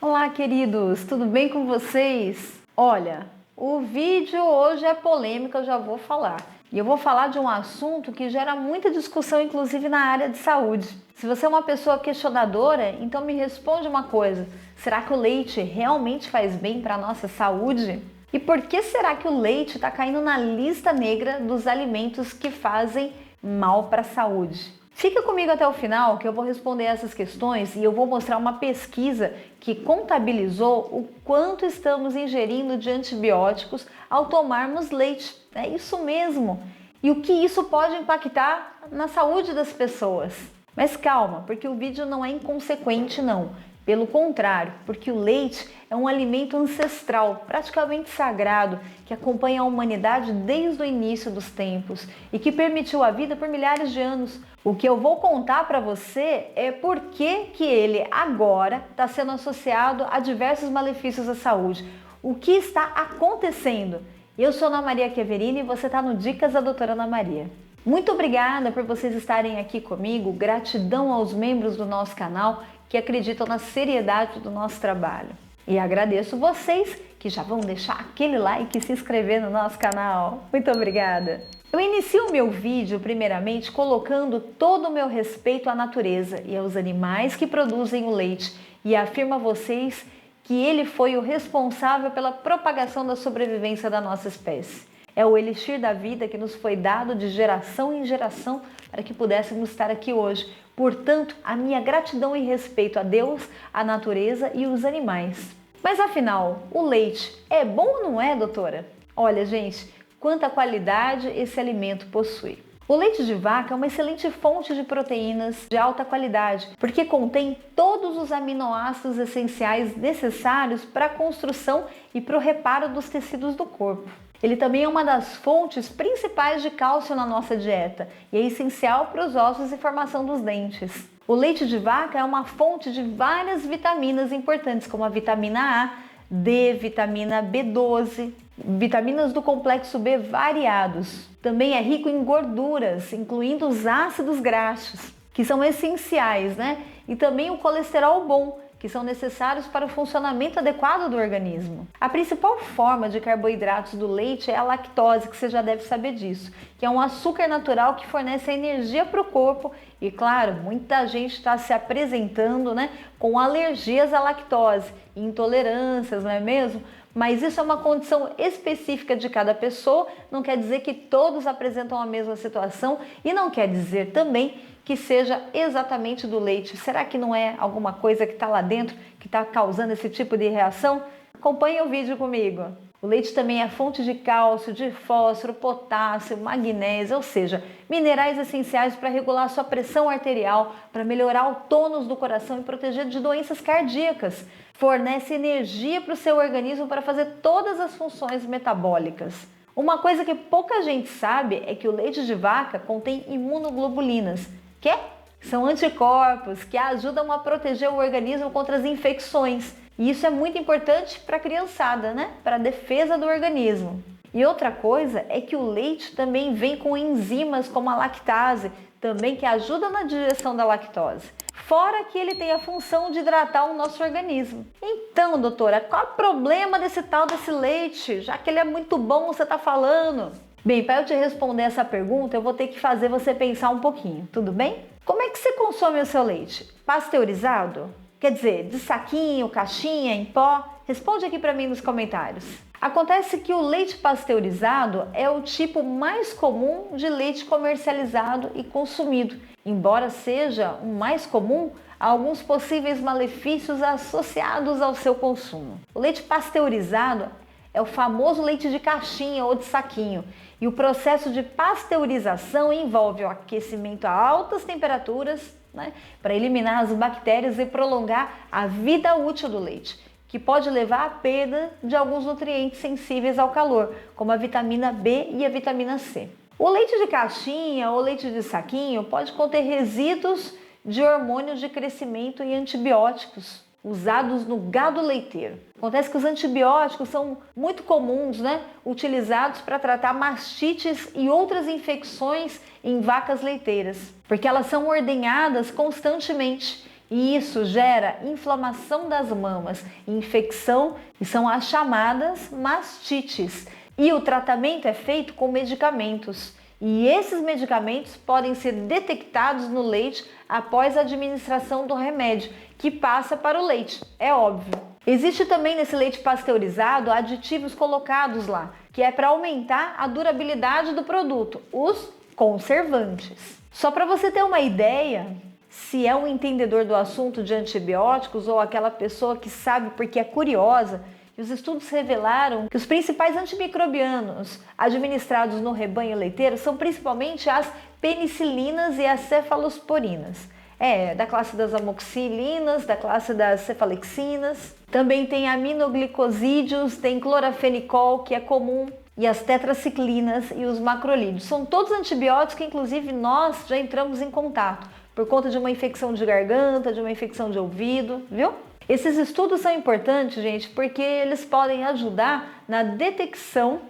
Olá, queridos, tudo bem com vocês? Olha, o vídeo hoje é polêmico, eu já vou falar. E eu vou falar de um assunto que gera muita discussão, inclusive na área de saúde. Se você é uma pessoa questionadora, então me responde uma coisa: será que o leite realmente faz bem para a nossa saúde? E por que será que o leite está caindo na lista negra dos alimentos que fazem mal para a saúde? Fica comigo até o final que eu vou responder essas questões e eu vou mostrar uma pesquisa que contabilizou o quanto estamos ingerindo de antibióticos ao tomarmos leite. É isso mesmo! E o que isso pode impactar na saúde das pessoas. Mas calma, porque o vídeo não é inconsequente não. Pelo contrário, porque o leite é um alimento ancestral, praticamente sagrado, que acompanha a humanidade desde o início dos tempos e que permitiu a vida por milhares de anos. O que eu vou contar para você é por que ele agora está sendo associado a diversos malefícios à saúde. O que está acontecendo? Eu sou Ana Maria Chiaverini e você está no Dicas da Doutora Ana Maria. Muito obrigada por vocês estarem aqui comigo, gratidão aos membros do nosso canal que acreditam na seriedade do nosso trabalho. E agradeço vocês que já vão deixar aquele like e se inscrever no nosso canal. Muito obrigada! Eu inicio o meu vídeo primeiramente colocando todo o meu respeito à natureza e aos animais que produzem o leite e afirmo a vocês que ele foi o responsável pela propagação da sobrevivência da nossa espécie. É o elixir da vida que nos foi dado de geração em geração para que pudéssemos estar aqui hoje. Portanto, a minha gratidão e respeito a Deus, a natureza e os animais. Mas afinal, o leite é bom ou não é, doutora? Olha, gente, quanta qualidade esse alimento possui. O leite de vaca é uma excelente fonte de proteínas de alta qualidade, porque contém todos os aminoácidos essenciais necessários para a construção e para o reparo dos tecidos do corpo. Ele também é uma das fontes principais de cálcio na nossa dieta e é essencial para os ossos e formação dos dentes. O leite de vaca é uma fonte de várias vitaminas importantes, como a vitamina A, D, vitamina B12, vitaminas do complexo B variados. Também é rico em gorduras, incluindo os ácidos graxos, que são essenciais, né? E também o colesterol bom, que são necessários para o funcionamento adequado do organismo. A principal forma de carboidratos do leite é a lactose, que você já deve saber disso, que é um açúcar natural que fornece energia para o corpo e, claro, muita gente está se apresentando, né, com alergias à lactose, intolerâncias, não é mesmo? Mas isso é uma condição específica de cada pessoa, não quer dizer que todos apresentam a mesma situação e não quer dizer também que seja exatamente do leite. Será que não é alguma coisa que está lá dentro que está causando esse tipo de reação? Acompanhe o vídeo comigo. O leite também é fonte de cálcio, de fósforo, potássio, magnésio, ou seja, minerais essenciais para regular a sua pressão arterial, para melhorar o tônus do coração e proteger de doenças cardíacas. Fornece energia para o seu organismo para fazer todas as funções metabólicas. Uma coisa que pouca gente sabe é que o leite de vaca contém imunoglobulinas, que são anticorpos que ajudam a proteger o organismo contra as infecções. E isso é muito importante para a criançada, né? Para a defesa do organismo. E outra coisa é que o leite também vem com enzimas como a lactase, também que ajuda na digestão da lactose. Fora que ele tem a função de hidratar o nosso organismo. Então, doutora, qual é o problema desse leite? Já que ele é muito bom, você está falando. Bem, para eu te responder essa pergunta, eu vou ter que fazer você pensar um pouquinho, tudo bem? Como é que você consome o seu leite? Pasteurizado? Quer dizer, de saquinho, caixinha, em pó? Responde aqui para mim nos comentários. Acontece que o leite pasteurizado é o tipo mais comum de leite comercializado e consumido. Embora seja o mais comum, há alguns possíveis malefícios associados ao seu consumo. O leite pasteurizado é o famoso leite de caixinha ou de saquinho. E o processo de pasteurização envolve o aquecimento a altas temperaturas, né, para eliminar as bactérias e prolongar a vida útil do leite, que pode levar à perda de alguns nutrientes sensíveis ao calor, como a vitamina B e a vitamina C. O leite de caixinha ou leite de saquinho pode conter resíduos de hormônios de crescimento e antibióticos usados no gado leiteiro. Acontece que os antibióticos são muito comuns, né? Utilizados para tratar mastites e outras infecções em vacas leiteiras, porque elas são ordenhadas constantemente E isso gera inflamação das mamas, infecção, e são as chamadas mastites. E o tratamento é feito com medicamentos. E esses medicamentos podem ser detectados no leite após a administração do remédio, que passa para o leite, é óbvio. Existe também nesse leite pasteurizado aditivos colocados lá, que é para aumentar a durabilidade do produto, os conservantes. Só para você ter uma ideia, se é um entendedor do assunto de antibióticos ou aquela pessoa que sabe porque é curiosa, os estudos revelaram que os principais antimicrobianos administrados no rebanho leiteiro são principalmente as penicilinas e as cefalosporinas. Da classe das amoxicilinas, da classe das cefalexinas. Também tem aminoglicosídeos, tem clorafenicol, que é comum, e as tetraciclinas e os macrolídeos. São todos antibióticos que, inclusive, nós já entramos em contato por conta de uma infecção de garganta, de uma infecção de ouvido, viu? Esses estudos são importantes, gente, porque eles podem ajudar na detecção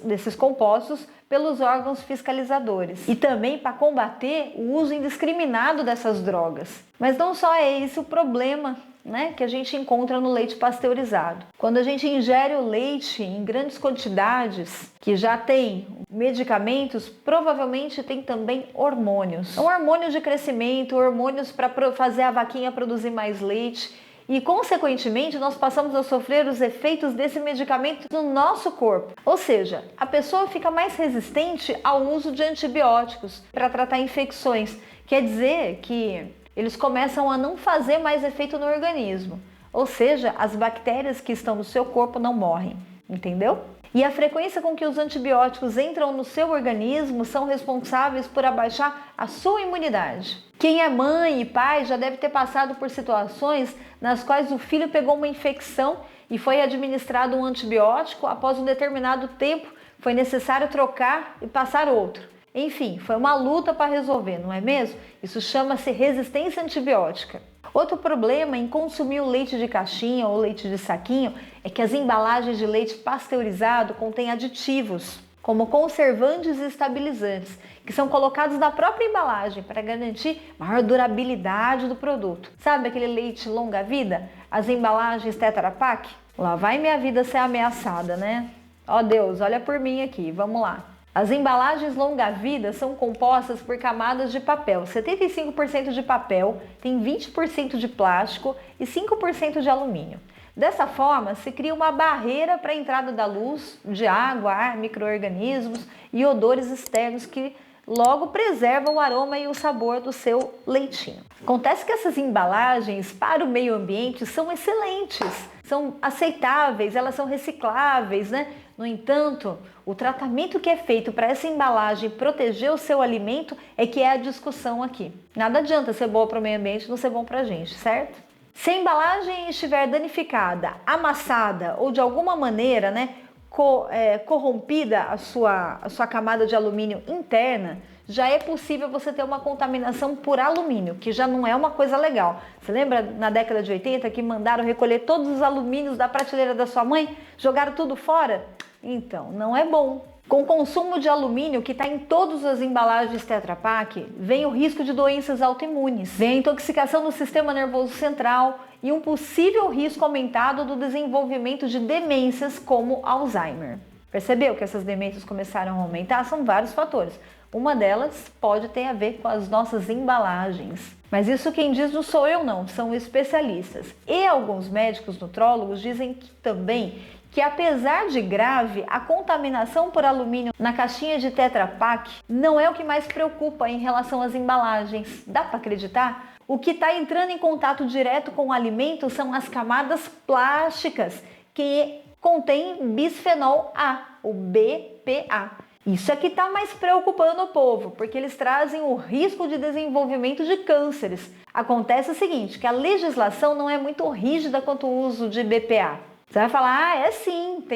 desses compostos pelos órgãos fiscalizadores e também para combater o uso indiscriminado dessas drogas. Mas não só é esse o problema, que a gente encontra no leite pasteurizado. Quando a gente ingere o leite em grandes quantidades, que já tem medicamentos, provavelmente tem também hormônios. Hormônios de crescimento, hormônios para fazer a vaquinha produzir mais leite. E, consequentemente, nós passamos a sofrer os efeitos desse medicamento no nosso corpo. Ou seja, a pessoa fica mais resistente ao uso de antibióticos para tratar infecções. Quer dizer que eles começam a não fazer mais efeito no organismo. Ou seja, as bactérias que estão no seu corpo não morrem, entendeu? E a frequência com que os antibióticos entram no seu organismo são responsáveis por abaixar a sua imunidade. Quem é mãe e pai já deve ter passado por situações nas quais o filho pegou uma infecção e foi administrado um antibiótico, após um determinado tempo foi necessário trocar e passar outro. Enfim, foi uma luta para resolver, não é mesmo? Isso chama-se resistência antibiótica. Outro problema em consumir o leite de caixinha ou leite de saquinho é que as embalagens de leite pasteurizado contêm aditivos, como conservantes e estabilizantes, que são colocados na própria embalagem para garantir maior durabilidade do produto. Sabe aquele leite longa-vida? As embalagens Tetra Pak? Lá vai minha vida ser ameaçada, né? Ó Deus, olha por mim aqui, vamos lá. As embalagens longa-vida são compostas por camadas de papel, 75% de papel, tem 20% de plástico e 5% de alumínio. Dessa forma, se cria uma barreira para a entrada da luz, de água, ar, micro-organismos e odores externos que logo preservam o aroma e o sabor do seu leitinho. Acontece que essas embalagens para o meio ambiente são excelentes, são aceitáveis, elas são recicláveis, No entanto, o tratamento que é feito para essa embalagem proteger o seu alimento é que é a discussão aqui. Nada adianta ser boa para o meio ambiente e não ser bom para a gente, certo? Se a embalagem estiver danificada, amassada ou de alguma maneira, corrompida a sua camada de alumínio interna, já é possível você ter uma contaminação por alumínio, que já não é uma coisa legal. Você lembra na década de 80 que mandaram recolher todos os alumínios da prateleira da sua mãe? Jogaram tudo fora? Então, não é bom. Com o consumo de alumínio que está em todas as embalagens Tetra Pak, vem o risco de doenças autoimunes, vem a intoxicação do sistema nervoso central e um possível risco aumentado do desenvolvimento de demências como Alzheimer. Percebeu que essas demências começaram a aumentar? São vários fatores. Uma delas pode ter a ver com as nossas embalagens. Mas isso quem diz não sou eu não, são especialistas. E alguns médicos nutrólogos dizem que apesar de grave, a contaminação por alumínio na caixinha de Tetra Pak não é o que mais preocupa em relação às embalagens. Dá para acreditar? O que está entrando em contato direto com o alimento são as camadas plásticas que contêm bisfenol A, o BPA. Isso é que está mais preocupando o povo, porque eles trazem o risco de desenvolvimento de cânceres. Acontece o seguinte, que a legislação não é muito rígida quanto ao uso de BPA. Você vai falar, é sim,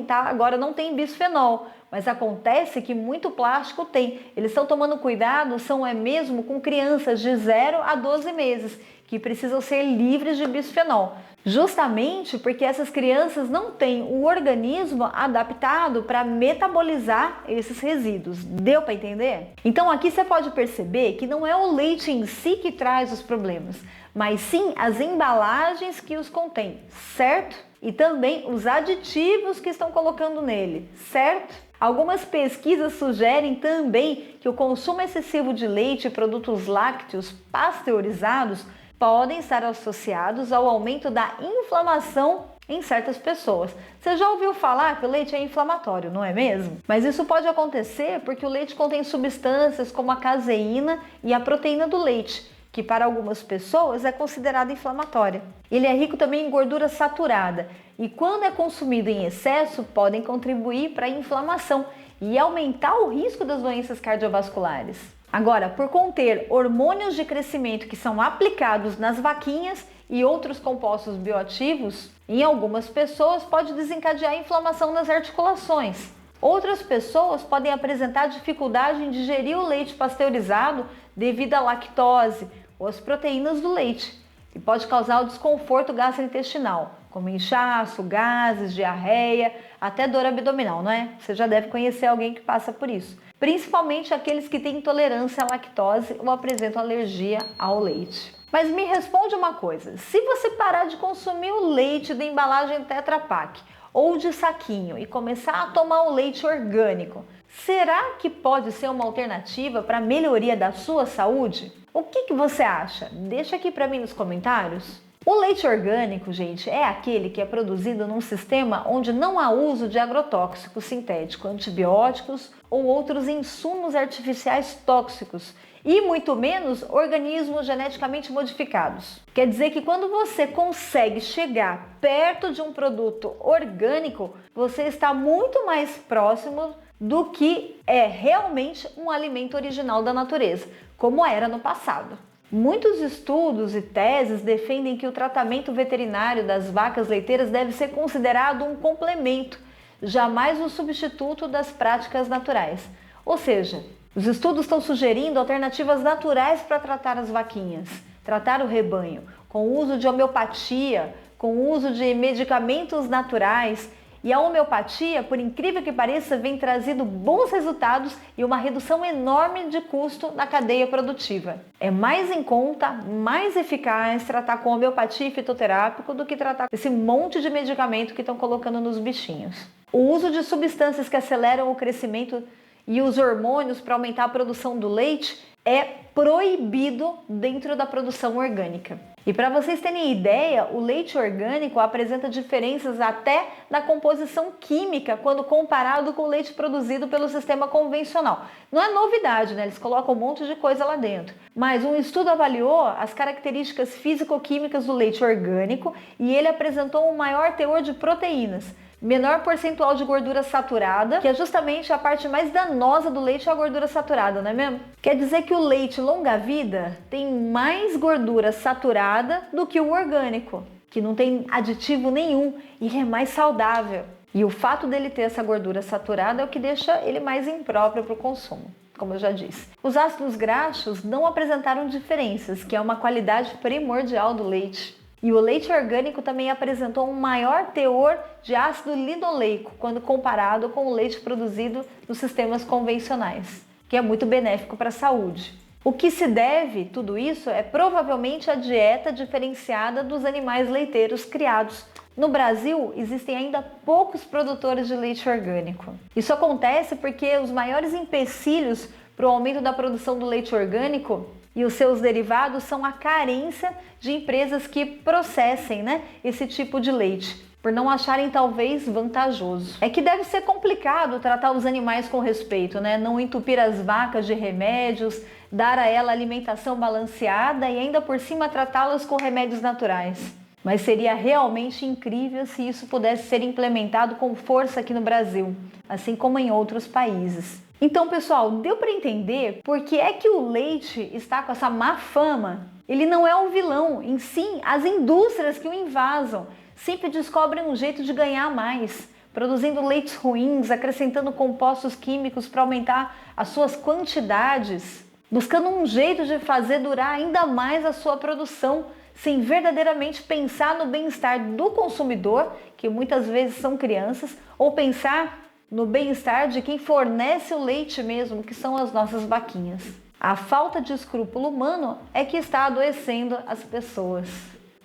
agora não tem bisfenol, mas acontece que muito plástico tem. Eles estão tomando cuidado, mesmo com crianças de 0 a 12 meses, que precisam ser livres de bisfenol. Justamente porque essas crianças não têm o organismo adaptado para metabolizar esses resíduos. Deu para entender? Então aqui você pode perceber que não é o leite em si que traz os problemas, mas sim as embalagens que os contêm, certo? E também os aditivos que estão colocando nele, certo? Algumas pesquisas sugerem também que o consumo excessivo de leite e produtos lácteos pasteurizados podem estar associados ao aumento da inflamação em certas pessoas. Você já ouviu falar que o leite é inflamatório, não é mesmo? Mas isso pode acontecer porque o leite contém substâncias como a caseína e a proteína do leite, que para algumas pessoas é considerada inflamatória. Ele é rico também em gordura saturada e quando é consumido em excesso podem contribuir para a inflamação e aumentar o risco das doenças cardiovasculares. Agora, por conter hormônios de crescimento que são aplicados nas vaquinhas e outros compostos bioativos, em algumas pessoas pode desencadear inflamação nas articulações. Outras pessoas podem apresentar dificuldade em digerir o leite pasteurizado devido à lactose ou às proteínas do leite e pode causar o desconforto gastrointestinal, como inchaço, gases, diarreia, até dor abdominal, não é? Você já deve conhecer alguém que passa por isso. Principalmente aqueles que têm intolerância à lactose ou apresentam alergia ao leite. Mas me responde uma coisa, se você parar de consumir o leite da embalagem Tetra Pak ou de saquinho e começar a tomar o leite orgânico, será que pode ser uma alternativa para a melhoria da sua saúde? O que você acha? Deixa aqui para mim nos comentários. O leite orgânico, gente, é aquele que é produzido num sistema onde não há uso de agrotóxicos sintéticos, antibióticos ou outros insumos artificiais tóxicos e muito menos organismos geneticamente modificados. Quer dizer que quando você consegue chegar perto de um produto orgânico, você está muito mais próximo do que é realmente um alimento original da natureza, como era no passado. Muitos estudos e teses defendem que o tratamento veterinário das vacas leiteiras deve ser considerado um complemento, jamais um substituto das práticas naturais. Ou seja, os estudos estão sugerindo alternativas naturais para tratar as vaquinhas, tratar o rebanho, com o uso de homeopatia, com o uso de medicamentos naturais. E a homeopatia, por incrível que pareça, vem trazendo bons resultados e uma redução enorme de custo na cadeia produtiva. É mais em conta, mais eficaz tratar com homeopatia e fitoterápico do que tratar com esse monte de medicamento que estão colocando nos bichinhos. O uso de substâncias que aceleram o crescimento e os hormônios para aumentar a produção do leite é proibido dentro da produção orgânica. E para vocês terem ideia, o leite orgânico apresenta diferenças até na composição química quando comparado com o leite produzido pelo sistema convencional. Não é novidade, né? Eles colocam um monte de coisa lá dentro. Mas um estudo avaliou as características físico-químicas do leite orgânico e ele apresentou um maior teor de proteínas, menor percentual de gordura saturada, que é justamente a parte mais danosa do leite, é a gordura saturada, não é mesmo? Quer dizer que o leite longa-vida tem mais gordura saturada do que o orgânico, que não tem aditivo nenhum e ele é mais saudável. E o fato dele ter essa gordura saturada é o que deixa ele mais impróprio para o consumo, como eu já disse. Os ácidos graxos não apresentaram diferenças, que é uma qualidade primordial do leite. E o leite orgânico também apresentou um maior teor de ácido linoleico quando comparado com o leite produzido nos sistemas convencionais, que é muito benéfico para a saúde. O que se deve tudo isso é provavelmente a dieta diferenciada dos animais leiteiros criados. No Brasil, existem ainda poucos produtores de leite orgânico. Isso acontece porque os maiores empecilhos para o aumento da produção do leite orgânico e os seus derivados são a carência de empresas que processem, esse tipo de leite, por não acharem talvez vantajoso. É que deve ser complicado tratar os animais com respeito, não entupir as vacas de remédios, dar a ela alimentação balanceada e ainda por cima tratá-las com remédios naturais. Mas seria realmente incrível se isso pudesse ser implementado com força aqui no Brasil, assim como em outros países. Então, pessoal, deu para entender por que é que o leite está com essa má fama? Ele não é o vilão, em sim, as indústrias que o invasam sempre descobrem um jeito de ganhar mais, produzindo leites ruins, acrescentando compostos químicos para aumentar as suas quantidades, buscando um jeito de fazer durar ainda mais a sua produção, sem verdadeiramente pensar no bem-estar do consumidor, que muitas vezes são crianças, ou pensar no bem-estar de quem fornece o leite mesmo, que são as nossas vaquinhas. A falta de escrúpulo humano é que está adoecendo as pessoas.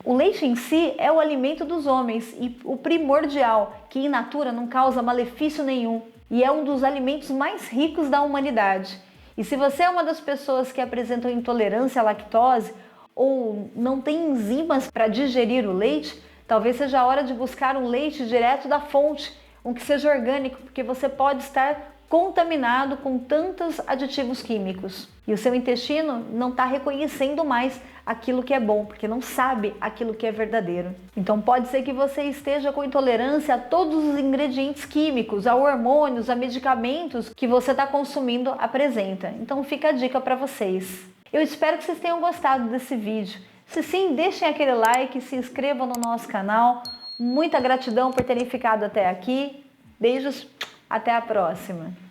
O leite em si é o alimento dos homens e o primordial, que in natura não causa malefício nenhum e é um dos alimentos mais ricos da humanidade. E se você é uma das pessoas que apresentam intolerância à lactose ou não tem enzimas para digerir o leite, talvez seja a hora de buscar um leite direto da fonte, um que seja orgânico, porque você pode estar contaminado com tantos aditivos químicos. E o seu intestino não está reconhecendo mais aquilo que é bom, porque não sabe aquilo que é verdadeiro. Então pode ser que você esteja com intolerância a todos os ingredientes químicos, a hormônios, a medicamentos que você está consumindo apresenta. Então fica a dica para vocês. Eu espero que vocês tenham gostado desse vídeo. Se sim, deixem aquele like, se inscrevam no nosso canal. Muita gratidão por terem ficado até aqui. Beijos, até a próxima!